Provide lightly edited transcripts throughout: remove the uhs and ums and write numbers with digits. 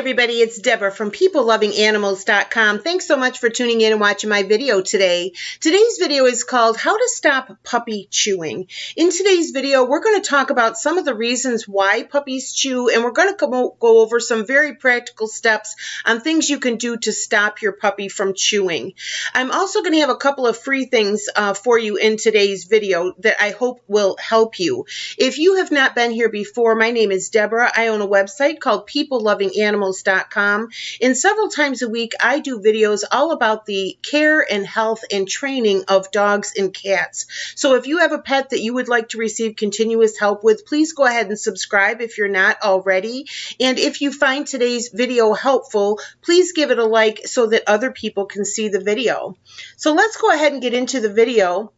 everybody, it's Deborah from PeopleLovingAnimals.com. Thanks so much for tuning in and watching my video today. Today's video is called How to Stop Puppy Chewing. In today's video, we're going to talk about some of the reasons why puppies chew, and we're going to go over some very practical steps on things you can do to stop your puppy from chewing. I'm also going to have a couple of free things for you in today's video that I hope will help you. If you have not been here before, my name is Deborah. I own a website called PeopleLovingAnimals.com, and several times a week I do videos all about the care and health and training of dogs and cats. So if you have a pet that you would like to receive continuous help with, please go ahead and subscribe if you're not already. And if you find today's video helpful, please give it a like so that other people can see the video. So let's go ahead and get into the video.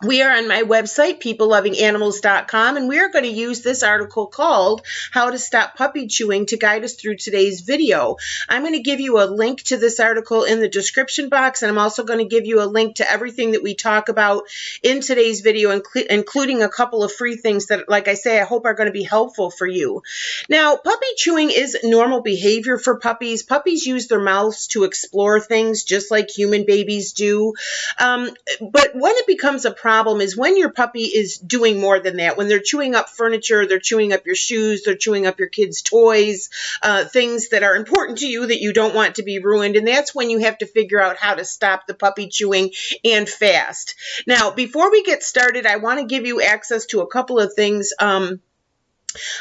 We are on my website, PeopleLovingAnimals.com, and we are going to use this article called How to Stop Puppy Chewing to guide us through today's video. I'm going to give you a link to this article in the description box, and I'm also going to give you a link to everything that we talk about in today's video, including a couple of free things that, like I say, I hope are going to be helpful for you. Now, puppy chewing is normal behavior for puppies. Puppies use their mouths to explore things just like human babies do. But when it becomes a problem is when your puppy is doing more than that, when they're chewing up furniture, they're chewing up your shoes, they're chewing up your kids' toys, things that are important to you that you don't want to be ruined, and that's when you have to figure out how to stop the puppy chewing, and fast. Now, before we get started, I want to give you access to a couple of things.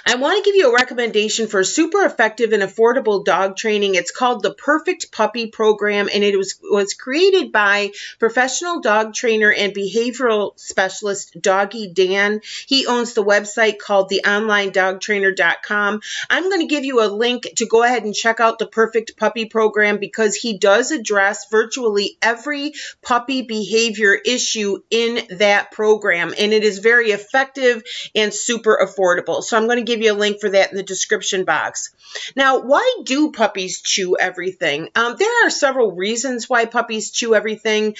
I want to give you a recommendation for super effective and affordable dog training. It's called the Perfect Puppy Program, and it was created by professional dog trainer and behavioral specialist Doggy Dan. He owns the website called theonlinedogtrainer.com. I'm going to give you a link to go ahead and check out the Perfect Puppy Program because he does address virtually every puppy behavior issue in that program, and it is very effective and super affordable. So I'm going to give you a link for that in the description box. Now, why do puppies chew everything? There are several reasons why puppies chew everything.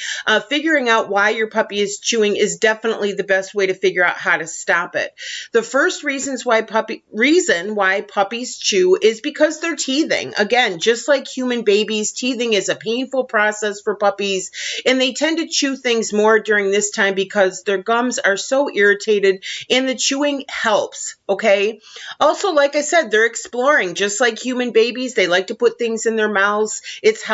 Figuring out why your puppy is chewing is definitely the best way to figure out how to stop it. The first reason why puppies chew is because they're teething. Again, just like human babies, teething is a painful process for puppies, and they tend to chew things more during this time because their gums are so irritated, and the chewing helps. Okay. Also, like I said, they're exploring just like human babies. They like to put things in their mouths. It's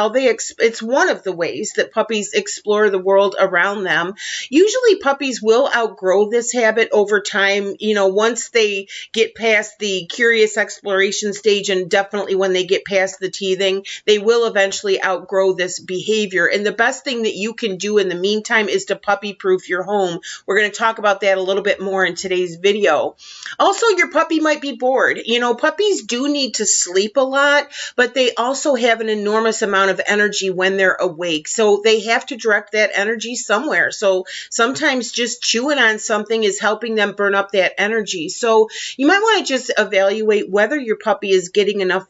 one of the ways that puppies explore the world around them. Usually puppies will outgrow this habit over time. You know, once they get past the curious exploration stage, and definitely when they get past the teething, they will eventually outgrow this behavior. And the best thing that you can do in the meantime is to puppy proof your home. We're going to talk about that a little bit more in today's video. Also, your puppy might be bored. You know, puppies do need to sleep a lot, but they also have an enormous amount of energy when they're awake. So they have to direct that energy somewhere. So sometimes just chewing on something is helping them burn up that energy. So you might want to just evaluate whether your puppy is getting enough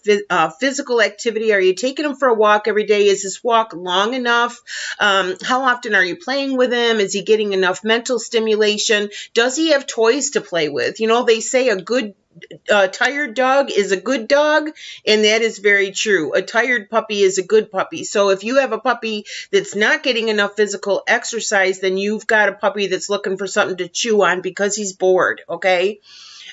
physical activity. Are you taking him for a walk every day? Is this walk long enough? How often are you playing with him? Is he getting enough mental stimulation? Does he have toys to play with? You know, they say a good tired dog is a good dog, and that is very true. A tired puppy is a good puppy. So if you have a puppy that's not getting enough physical exercise, then you've got a puppy that's looking for something to chew on because he's bored, okay?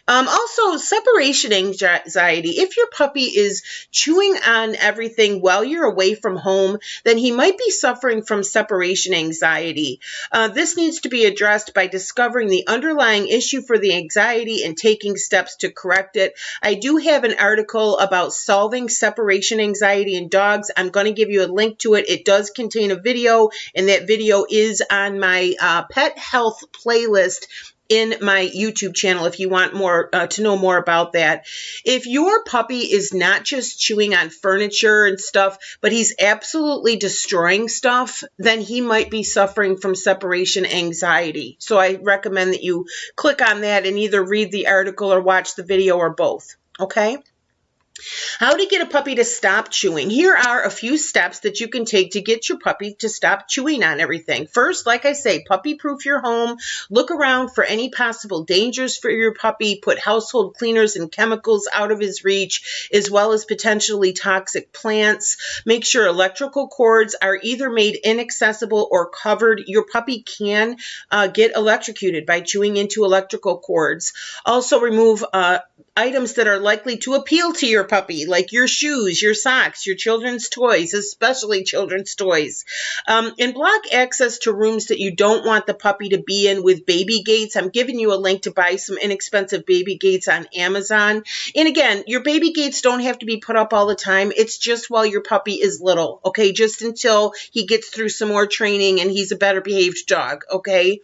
Also, separation anxiety. If your puppy is chewing on everything while you're away from home, then he might be suffering from separation anxiety. This needs to be addressed by discovering the underlying issue for the anxiety and taking steps to correct it. I do have an article about solving separation anxiety in dogs. I'm going to give you a link to it. It does contain a video, and that video is on my pet health playlist in my YouTube channel if you want more to know more about that. If your puppy is not just chewing on furniture and stuff, but he's absolutely destroying stuff, then he might be suffering from separation anxiety. So I recommend that you click on that and either read the article or watch the video or both. Okay? How to get a puppy to stop chewing. Here are a few steps that you can take to get your puppy to stop chewing on everything. First, like I say, puppy-proof your home. Look around for any possible dangers for your puppy. Put household cleaners and chemicals out of his reach, as well as potentially toxic plants. Make sure electrical cords are either made inaccessible or covered. Your puppy can get electrocuted by chewing into electrical cords. Also, remove items that are likely to appeal to your puppy, like your shoes, your socks, your children's toys, especially children's toys. And block access to rooms that you don't want the puppy to be in with baby gates. I'm giving you a link to buy some inexpensive baby gates on Amazon. And again, your baby gates don't have to be put up all the time. It's just while your puppy is little, okay? Just until he gets through some more training and he's a better behaved dog, okay?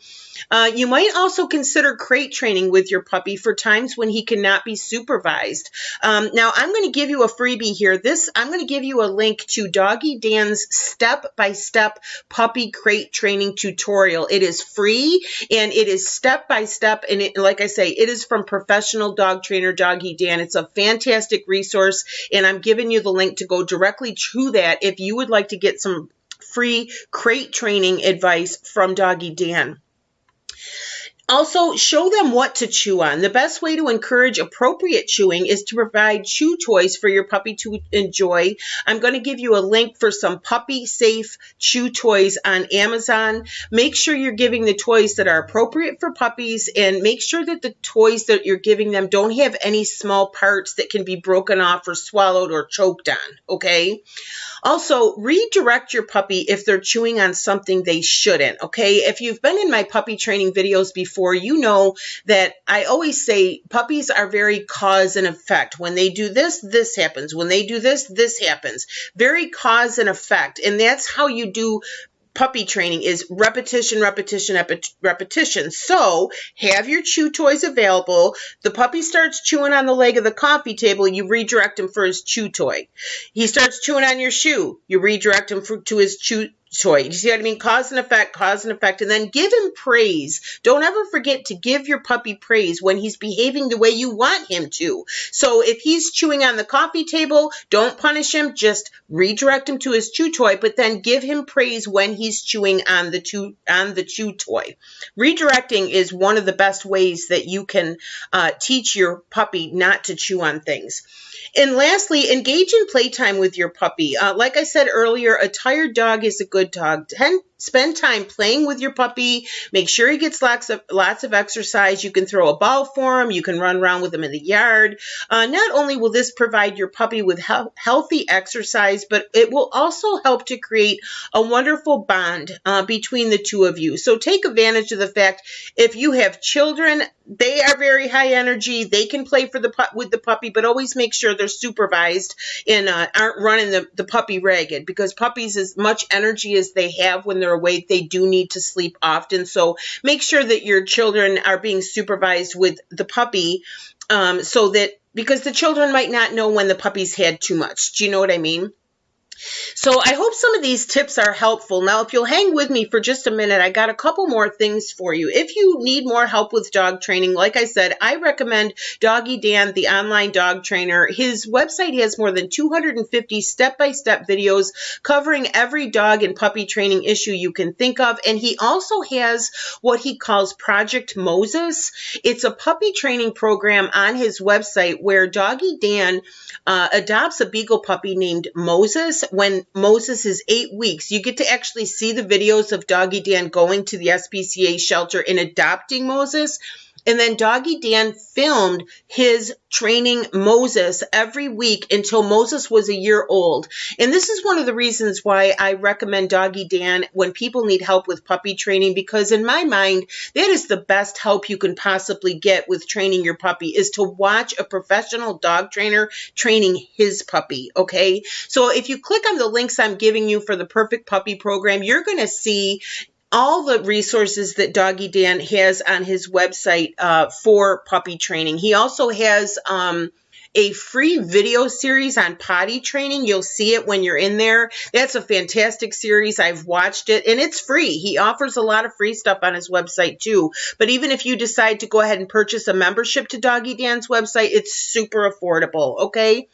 You might also consider crate training with your puppy for times when he cannot be supervised. Now, I'm going to give you a freebie here. I'm going to give you a link to Doggy Dan's step-by-step puppy crate training tutorial. It is free and it is step-by-step. And like I say, it is from professional dog trainer Doggy Dan. It's a fantastic resource, and I'm giving you the link to go directly to that if you would like to get some free crate training advice from Doggy Dan. Also, show them what to chew on. The best way to encourage appropriate chewing is to provide chew toys for your puppy to enjoy. I'm going to give you a link for some puppy-safe chew toys on Amazon. Make sure you're giving the toys that are appropriate for puppies, and make sure that the toys that you're giving them don't have any small parts that can be broken off or swallowed or choked on, okay? Also, redirect your puppy if they're chewing on something they shouldn't, okay? If you've been in my puppy training videos before, you know that I always say puppies are very cause and effect. When they do this, this happens. When they do this, this happens. Very cause and effect. And that's how you do puppy training, is repetition, repetition, repetition. So have your chew toys available. The puppy starts chewing on the leg of the coffee table, you redirect him for his chew toy. He starts chewing on your shoe, you redirect him to his chew toy. You see what I mean? Cause and effect, and then give him praise. Don't ever forget to give your puppy praise when he's behaving the way you want him to. So if he's chewing on the coffee table, don't punish him, just redirect him to his chew toy, but then give him praise when he's chewing on the chew toy. Redirecting is one of the best ways that you can teach your puppy not to chew on things. And lastly, engage in playtime with your puppy. Like I said earlier, a tired dog is a good dog. Spend time playing with your puppy. Make sure he gets lots of exercise. You can throw a ball for him. You can run around with him in the yard. Not only will this provide your puppy with healthy exercise, but it will also help to create a wonderful bond between the two of you. So take advantage of the fact if you have children, they are very high energy. They can play with the puppy, but always make sure they're supervised and aren't running the puppy ragged, because puppies, as much energy as they have when they're awake, they do need to sleep often. So make sure that your children are being supervised with the puppy, because the children might not know when the puppy's had too much. Do you know what I mean? So I hope some of these tips are helpful. Now, if you'll hang with me for just a minute, I got a couple more things for you. If you need more help with dog training, like I said, I recommend Doggy Dan, the online dog trainer. His website has more than 250 step-by-step videos covering every dog and puppy training issue you can think of. And he also has what he calls Project Moses. It's a puppy training program on his website where Doggy Dan adopts a beagle puppy named Moses. When Moses is 8 weeks, you get to actually see the videos of Doggy Dan going to the SPCA shelter and adopting Moses. And then Doggy Dan filmed his training Moses every week until Moses was a year old. And this is one of the reasons why I recommend Doggy Dan when people need help with puppy training, because in my mind, that is the best help you can possibly get with training your puppy, is to watch a professional dog trainer training his puppy, okay? So if you click on the links I'm giving you for the Perfect Puppy Program, you're going to see all the resources that Doggy Dan has on his website for puppy training. He also has a free video series on potty training. You'll see it when you're in there. That's a fantastic series. I've watched it, and it's free. He offers a lot of free stuff on his website too. But even if you decide to go ahead and purchase a membership to Doggy Dan's website, it's super affordable, okay?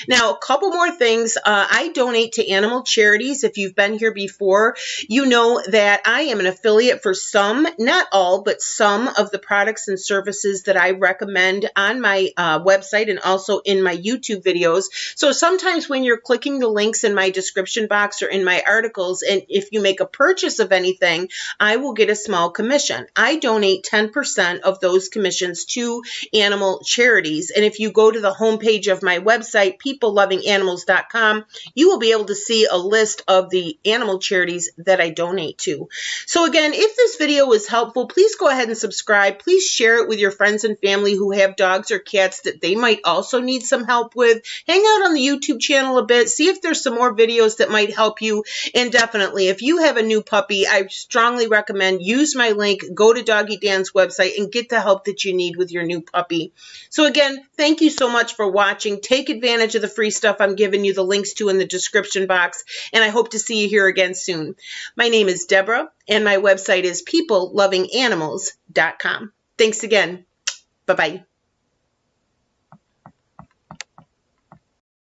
Now, a couple more things. I donate to animal charities. If you've been here before, you know that I am an affiliate for some, not all, but some of the products and services that I recommend on my website and also in my YouTube videos. So sometimes when you're clicking the links in my description box or in my articles, and if you make a purchase of anything, I will get a small commission. I donate 10% of those commissions to animal charities. And if you go to the homepage of my website, peoplelovinganimals.com, you will be able to see a list of the animal charities that I donate to. So again, if this video was helpful, please go ahead and subscribe. Please share it with your friends and family who have dogs or cats that they might also need some help with. Hang out on the YouTube channel a bit. See if there's some more videos that might help you. And definitely, if you have a new puppy, I strongly recommend use my link, go to Doggy Dan's website, and get the help that you need with your new puppy. So again, thank you so much for watching. Take advantage of the free stuff I'm giving you the links to in the description box, and I hope to see you here again soon. My name is Deborah, and my website is peoplelovinganimals.com. Thanks again. Bye-bye.